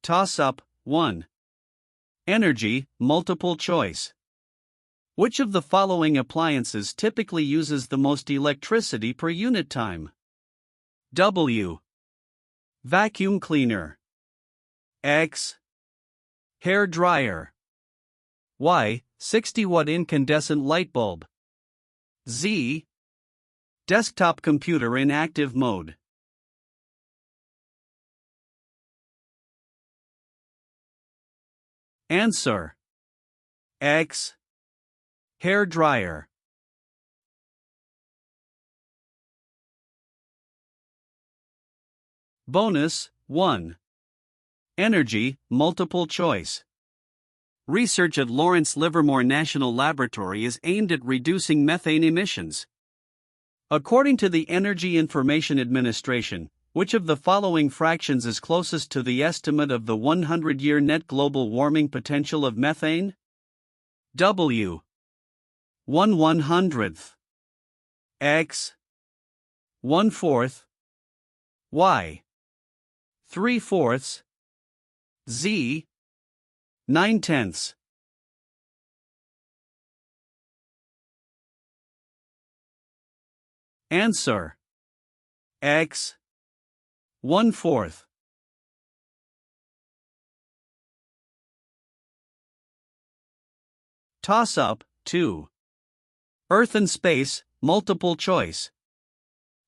Toss-up 1. Energy, multiple choice. Which of the following appliances typically uses the most electricity per unit time? W. Vacuum cleaner. X. Hair dryer. Y. 60-watt incandescent light bulb. Z. Desktop computer in active mode. Answer. X. Hair dryer. Bonus 1. Energy, multiple choice. Research at Lawrence Livermore National Laboratory is aimed at reducing methane emissions. According to the Energy Information Administration, which of the following fractions is closest to the estimate of the 100-year net global warming potential of methane? W. 1/100th. X. 1/4. Y. 3/4. Z. 9/10. Answer. X. 1/4. Toss-up 2. Earth and space, multiple choice.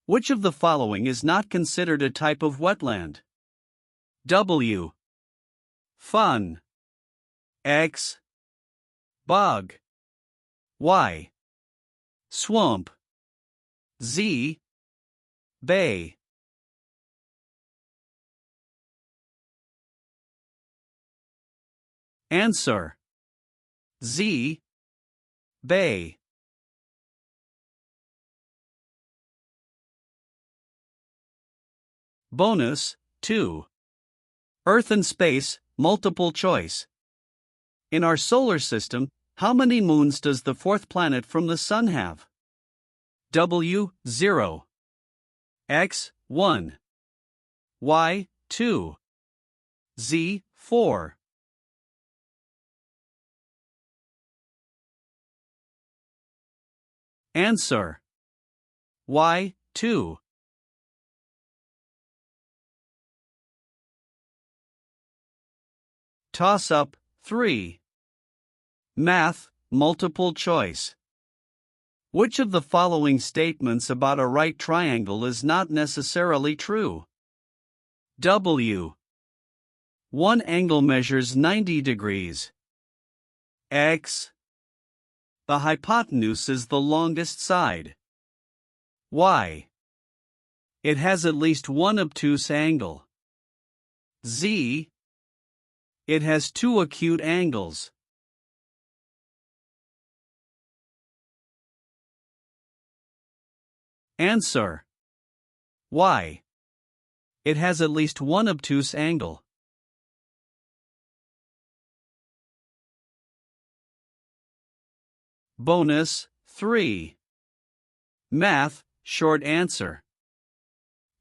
Which of the following is not considered a type of wetland? W. Fun. X. Bog. Y. Swamp. Z. Bay. Answer. Z. Bay. Bonus 2. Earth and space, multiple choice. In our solar system, how many moons does the fourth planet from the Sun have? W. 0. X. 1. Y. 2. Z. 4. Answer. Y. 2. Toss-up 3. Math, multiple choice. Which of the following statements about a right triangle is not necessarily true? W. One angle measures 90 degrees. X. The hypotenuse is the longest side. Y. It has at least one obtuse angle. Z. It has two acute angles. Answer. Y. It has at least one obtuse angle. Bonus 3. Math, short answer.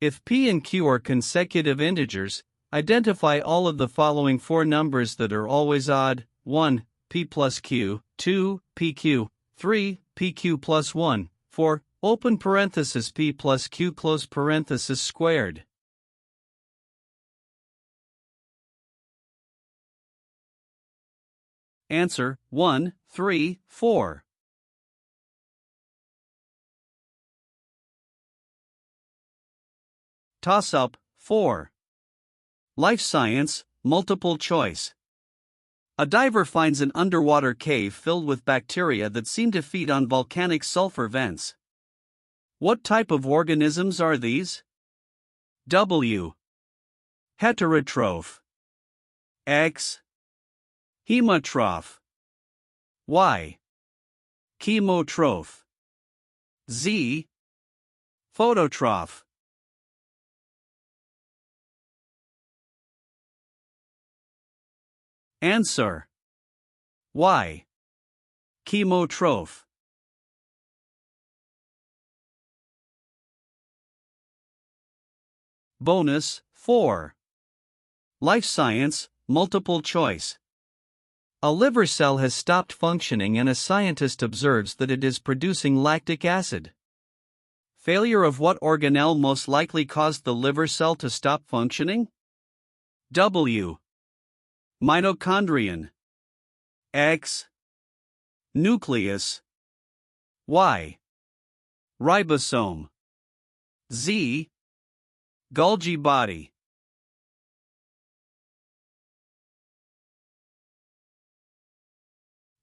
If P and Q are consecutive integers, identify all of the following four numbers that are always odd: 1. P plus Q, 2. PQ, 3. PQ plus 1, 4. Open parenthesis P plus Q close parenthesis squared. Answer 1, 3, 4. Toss-up 4. Life science, multiple choice. A diver finds an underwater cave filled with bacteria that seem to feed on volcanic sulfur vents. What type of organisms are these? W. Heterotroph. X. Hemotroph. Y. Chemotroph. Z. Phototroph. Answer. Y. Chemotroph. Bonus 4. Life science, multiple choice. A liver cell has stopped functioning and a scientist observes that it is producing lactic acid. Failure of what organelle most likely caused the liver cell to stop functioning? W. Mitochondrion. X. Nucleus. Y. Ribosome. Z. Golgi body.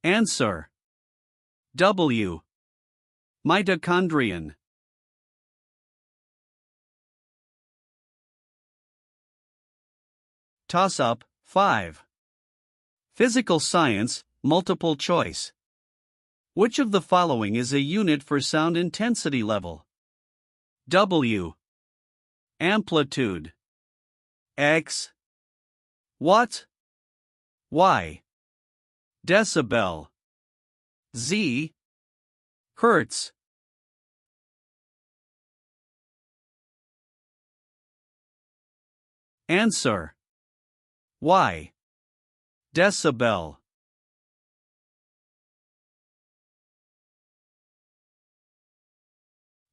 Answer. W. Mitochondrion. Toss-up, 5. Physical science, multiple choice. Which of the following is a unit for sound intensity level? W. Amplitude. X. Watt. Y. Decibel. Z. Hertz. Answer. Y. Decibel.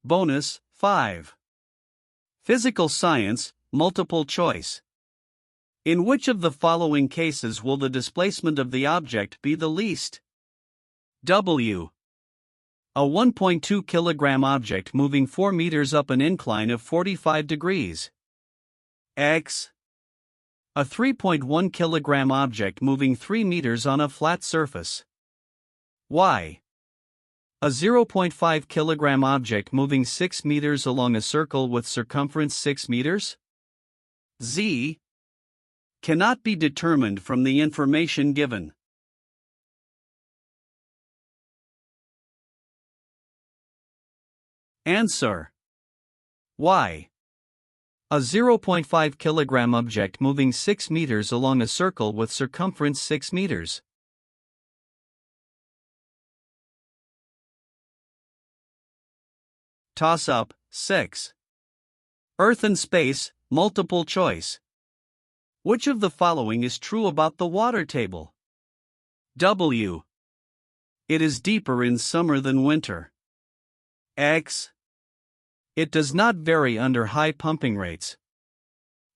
Bonus, 5. Physical science, multiple choice. In which of the following cases will the displacement of the object be the least? W. A 1.2 kilogram object moving 4 meters up an incline of 45 degrees. X. A 3.1 kilogram object moving 3 meters on a flat surface. Y. A 0.5 kilogram object moving 6 meters along a circle with circumference 6 meters. Z. Cannot be determined from the information given. Answer. Y. A 0.5 kilogram object moving 6 meters along a circle with circumference 6 meters. Toss-up, 6. Earth and space, multiple choice. Which of the following is true about the water table? W. It is deeper in summer than winter. X. It does not vary under high pumping rates.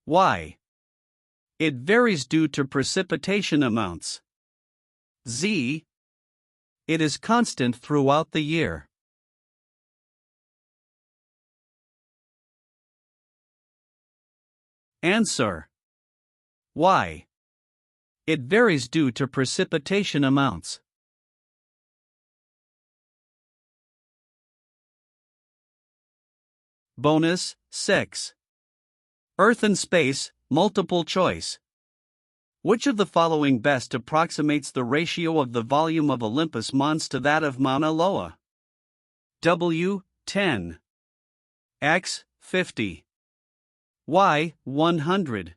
Y. It varies due to precipitation amounts. Z. It is constant throughout the year. Answer. Y. It varies due to precipitation amounts. Bonus, 6. Earth and space, multiple choice. Which of the following best approximates the ratio of the volume of Olympus Mons to that of Mauna Loa? W. 10. X. 50. Y. 100.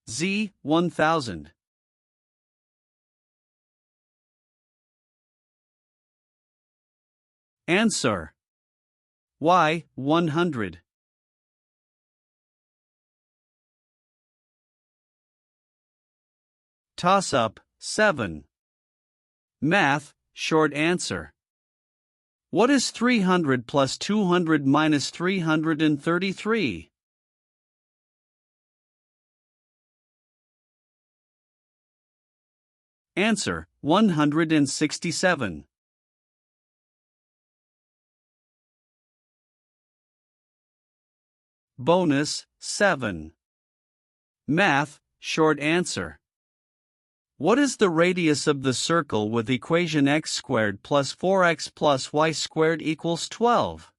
Z. 1000. Answer. Y. 100. Toss-up, 7. Math, short answer. What is 300 plus 200 minus 333? Answer, 167. Bonus, 7. Math, short answer. What is the radius of the circle with equation x squared plus 4x plus y squared equals 12?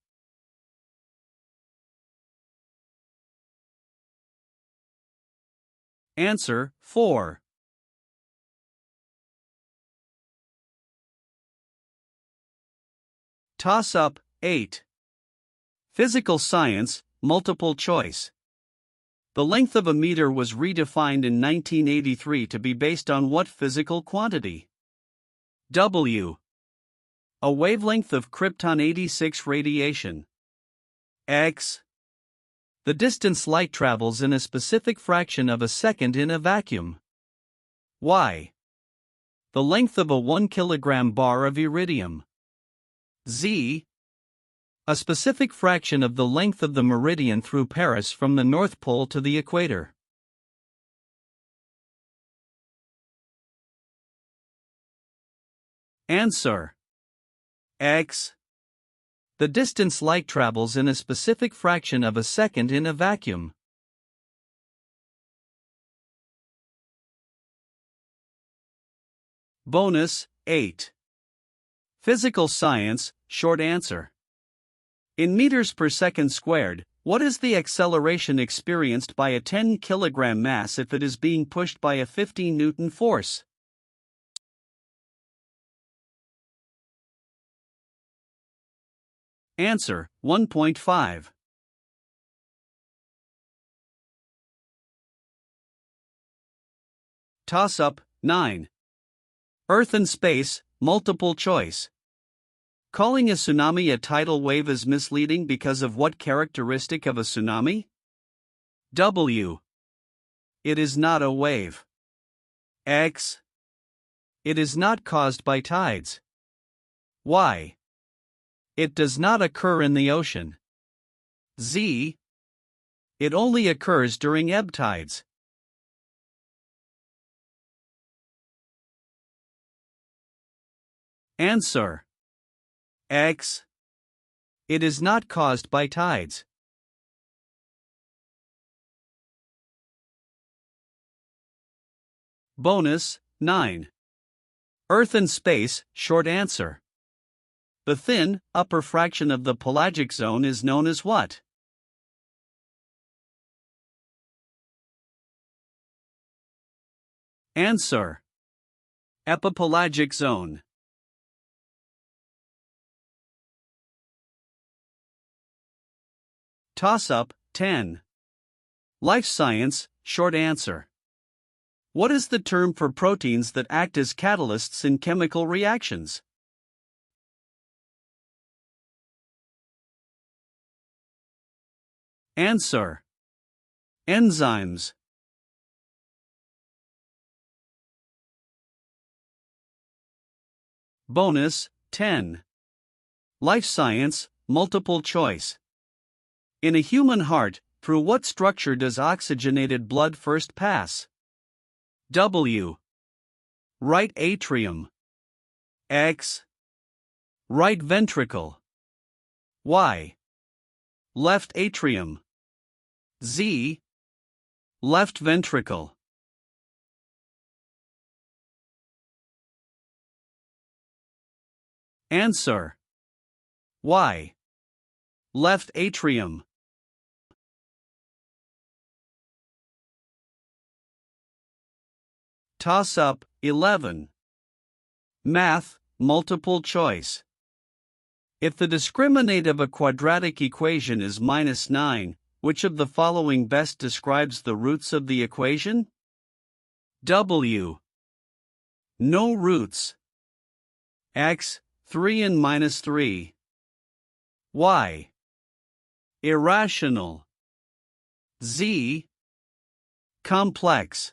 Answer, 4. Toss-up, 8. Physical science, multiple choice. The length of a meter was redefined in 1983 to be based on what physical quantity? W. A wavelength of krypton 86 radiation. X. The distance light travels in a specific fraction of a second in a vacuum. Y. The length of a 1 kilogram bar of iridium. Z. A specific fraction of the length of the meridian through Paris from the North Pole to the equator. Answer. X. The distance light travels in a specific fraction of a second in a vacuum. Bonus 8. Physical science, short answer. In meters per second squared, what is the acceleration experienced by a 10 kilogram mass if it is being pushed by a 15 Newton force? Answer, 1.5. Toss-up, 9. Earth and space, multiple choice. Calling a tsunami a tidal wave is misleading because of what characteristic of a tsunami? W. It is not a wave. X. It is not caused by tides. Y. It does not occur in the ocean. Z. It only occurs during ebb tides. Answer. X. It is not caused by tides. Bonus 9. Earth and space, short answer. The thin, upper fraction of the pelagic zone is known as what? Answer. Epipelagic zone. Toss-up, 10. Life science, short answer. What is the term for proteins that act as catalysts in chemical reactions? Answer. Enzymes. Bonus 10. Life science, multiple choice. In a human heart, through what structure does oxygenated blood first pass? W. Right atrium. X. Right ventricle. Y. Left atrium. Z. Left ventricle. Answer. Y. Left atrium. Toss-up, 11. Math, multiple choice. If the discriminant of a quadratic equation is -9, which of the following best describes the roots of the equation? W. No roots. X, 3 and -3. Y. Irrational. Z. Complex.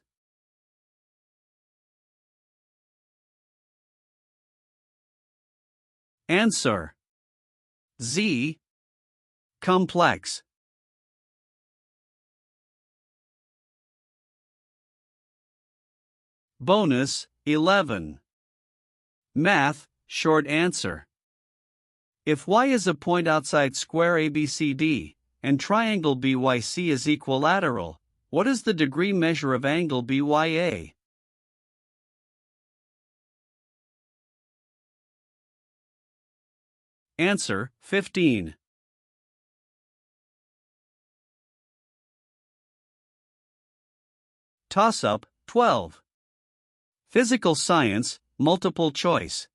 Answer. Z. Complex. Bonus 11. Math, short answer. If y is a point outside square ABCD, and triangle BYC is equilateral, what is the degree measure of angle BYA? Answer, 15. Toss-up, 12. Physical science, multiple choice.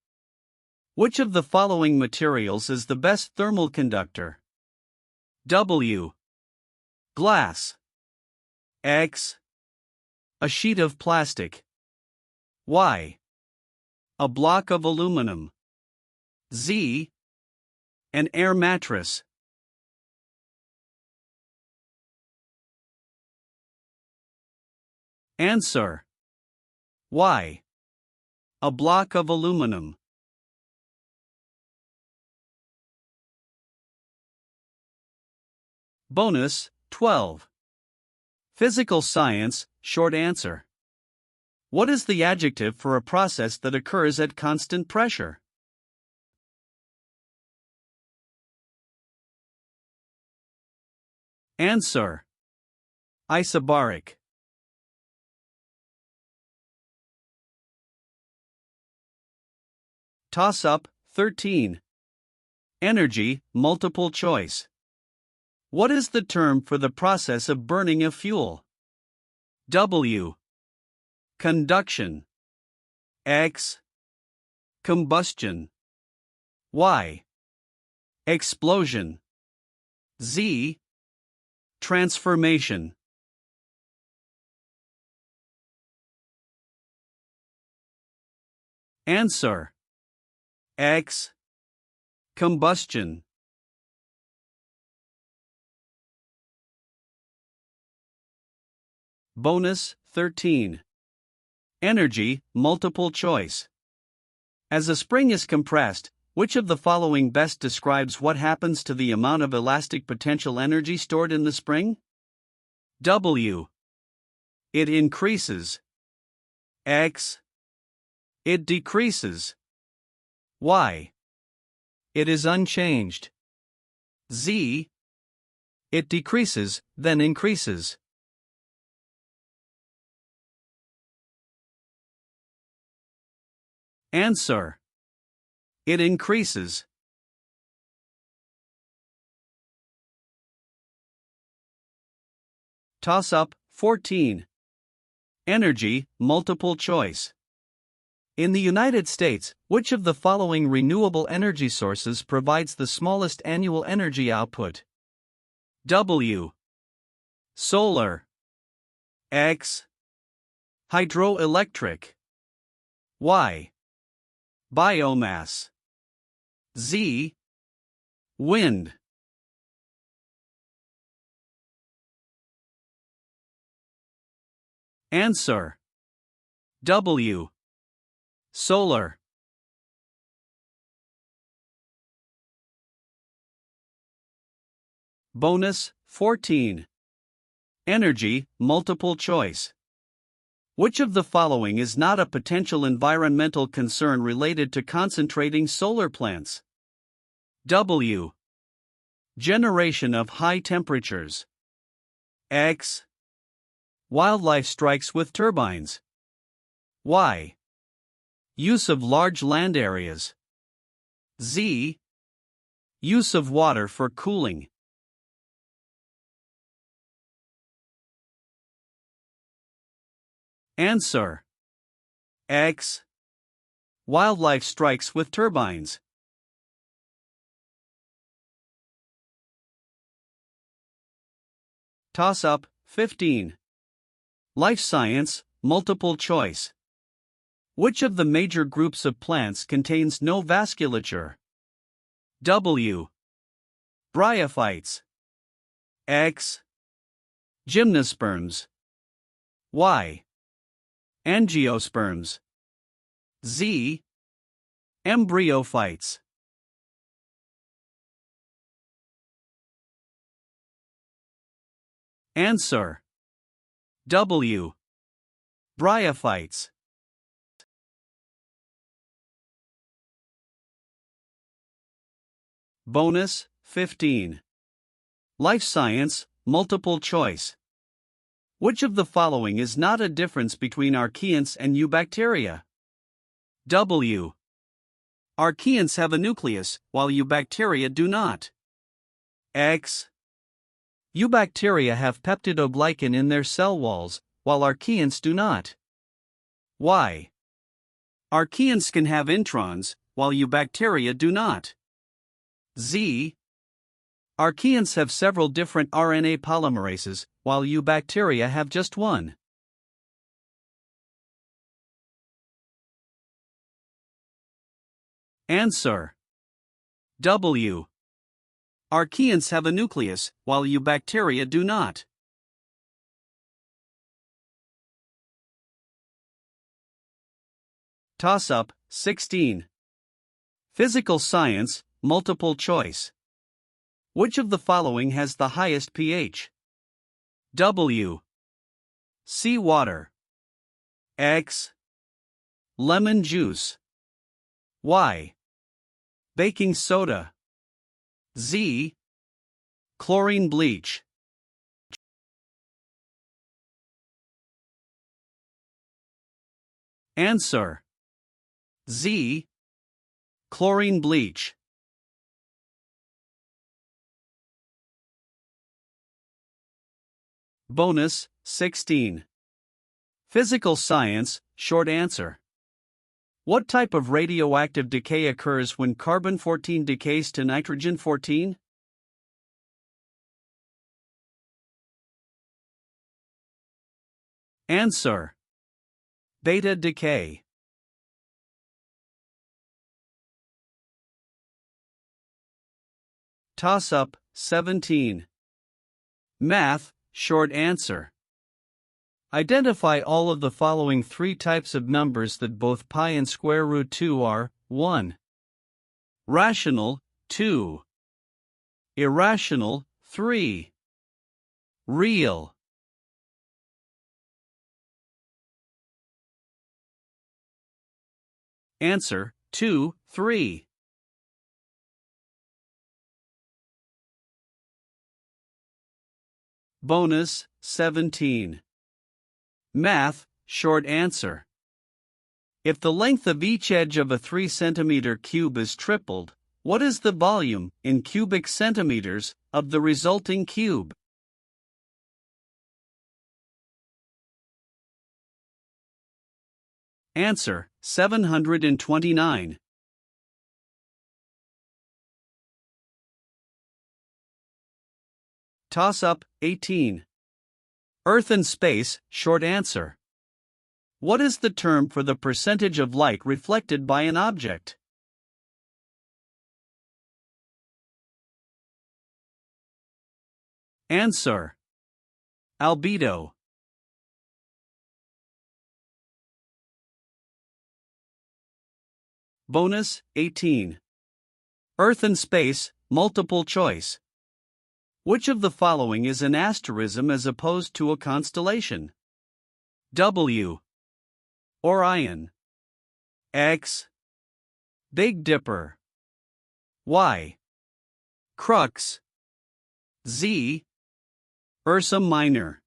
Which of the following materials is the best thermal conductor? W. Glass. X. A sheet of plastic. Y. A block of aluminum. Z. An air mattress. Answer. Y. A block of aluminum. Bonus 12. Physical science, short answer. What is the adjective for a process that occurs at constant pressure? Answer. Isobaric. Toss-up 13. Energy, multiple choice. What is the term for the process of burning a fuel? W. Conduction. X. Combustion. Y. Explosion. Z. Transformation. Answer. X. Combustion. Bonus 13. Energy, multiple choice. As a spring is compressed, which of the following best describes what happens to the amount of elastic potential energy stored in the spring? W. It increases. X. It decreases. Y. It is unchanged. Z. It decreases, then increases. Answer. It increases. Toss-up 14. Energy, multiple choice. In the United States, which of the following renewable energy sources provides the smallest annual energy output? W. Solar. X. Hydroelectric. Y. Biomass. Z. Wind. Answer. W. Solar. Bonus 14. Energy, multiple choice. Which of the following is not a potential environmental concern related to concentrating solar plants? W. Generation of high temperatures. X. Wildlife strikes with turbines. Y. Use of large land areas. Z. Use of water for cooling. Answer. X. Wildlife strikes with turbines. Toss-up 15. Life science, multiple choice. Which of the major groups of plants contains no vasculature? W. Bryophytes. X. Gymnosperms. Y. Angiosperms. Z. Embryophytes. Answer. W. Bryophytes. Bonus 15. Life science, multiple choice. Which of the following is not a difference between archaeans and eubacteria? W. Archaeans have a nucleus, while eubacteria do not. X. Eubacteria have peptidoglycan in their cell walls, while archaeans do not. Y. Archaeans can have introns, while eubacteria do not. Z. Archaeans have several different RNA polymerases, while eubacteria have just one. Answer. W. Archaeans have a nucleus, while eubacteria do not. Toss-up, 16. Physical science, multiple choice. Which of the following has the highest pH? W. Seawater. X. Lemon juice. Y. Baking soda. Z. Chlorine bleach. Answer. Z. Chlorine bleach. Bonus, 16. Physical science, short answer. What type of radioactive decay occurs when carbon-14 decays to nitrogen-14? Answer. Beta decay. Toss-up, 17. Math, short answer. Identify all of the following three types of numbers that both pi and square root 2 are. 1. Rational, 2. Irrational, 3. Real. Answer, 2, 3. Bonus, 17. Math, short answer. If the length of each edge of a 3 cm cube is tripled, what is the volume, in cubic centimeters, of the resulting cube? Answer, 729. Toss-up, 18. Earth and space, short answer. What is the term for the percentage of light reflected by an object? Answer. Albedo. Bonus, 18. Earth and space, multiple choice. Which of the following is an asterism as opposed to a constellation? W. Orion. X. Big Dipper. Y. Crux. Z. Ursa Minor.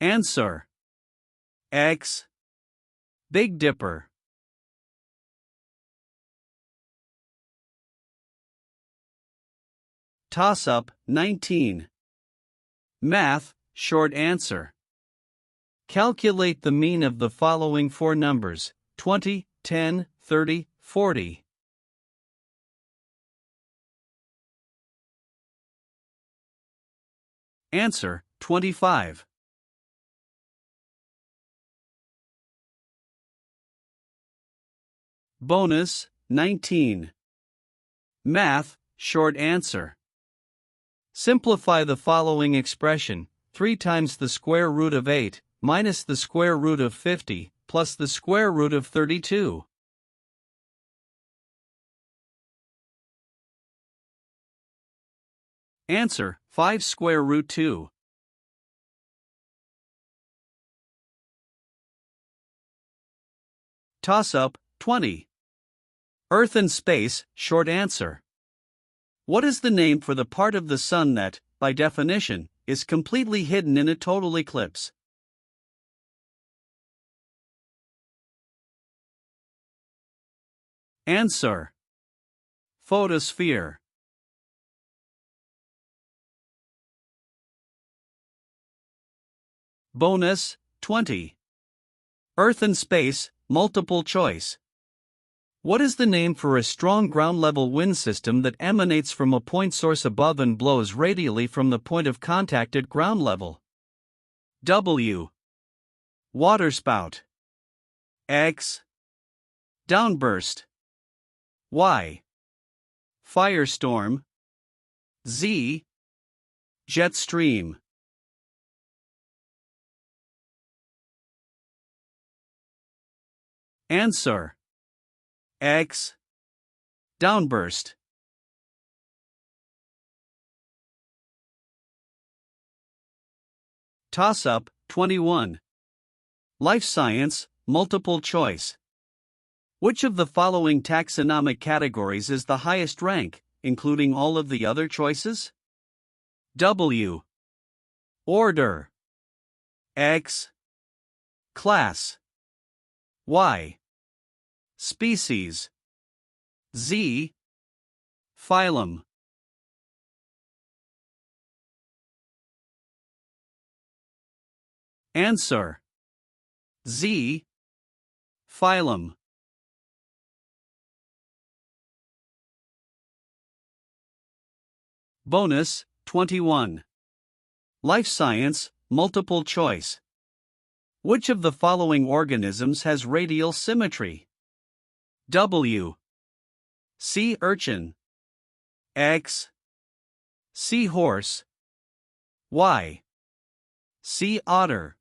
Answer. X. Big Dipper. Toss-up, 19. Math, short answer. Calculate the mean of the following four numbers: 20, 10, 30, 40. Answer, 25. Bonus, 19. Math, short answer. Simplify the following expression: 3 times the square root of 8, minus the square root of 50, plus the square root of 32. Answer, 5 square root 2. Toss-up, 20. Earth and space, short answer. What is the name for the part of the sun that, by definition, is completely hidden in a total eclipse? Answer. Photosphere. Bonus, 20. Earth and space, multiple choice. What is the name for a strong ground-level wind system that emanates from a point source above and blows radially from the point of contact at ground level? W. Waterspout. X. Downburst. Y. Firestorm. Z. Jet stream. Answer. X. Downburst. Toss-up, 21. Life science, multiple choice. Which of the following taxonomic categories is the highest rank, including all of the other choices? W. Order. X. Class. Y. Species. Z. Phylum. Answer. Z. Phylum. Bonus, 21. Life science, multiple choice. Which of the following organisms has radial symmetry? W. Sea urchin. X. Seahorse. Y. Sea otter.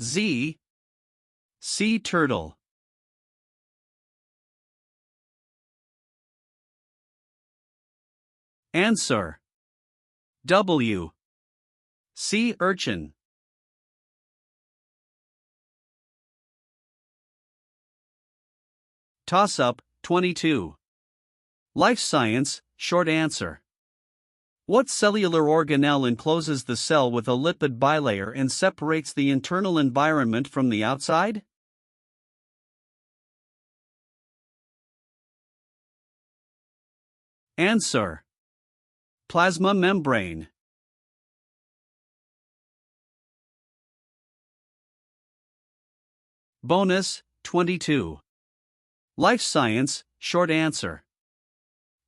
Z. Sea turtle. Answer. W. Sea urchin. Toss-up, 22. Life science, short answer. What cellular organelle encloses the cell with a lipid bilayer and separates the internal environment from the outside? Answer. Plasma membrane. Bonus, 22. Life science, short answer.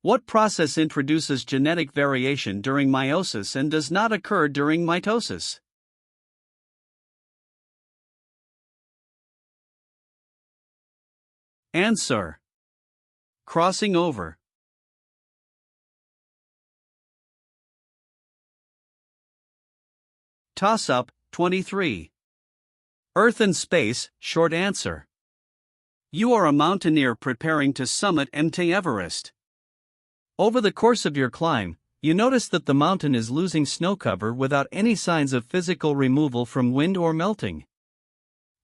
What process introduces genetic variation during meiosis and does not occur during mitosis? Answer. Crossing over. Toss-up, 23. Earth and space, short answer. You are a mountaineer preparing to summit Mt. Everest. Over the course of your climb, you notice that the mountain is losing snow cover without any signs of physical removal from wind or melting.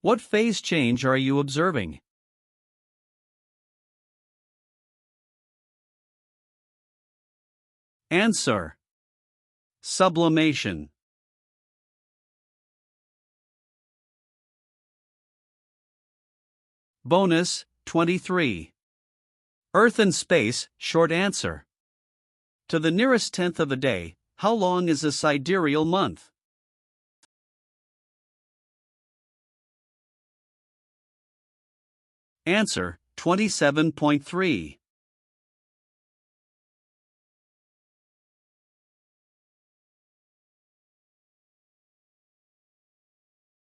What phase change are you observing? Answer. Sublimation. Bonus, 23. Earth and space, short answer. To the nearest tenth of a day, how long is a sidereal month? Answer, 27.3.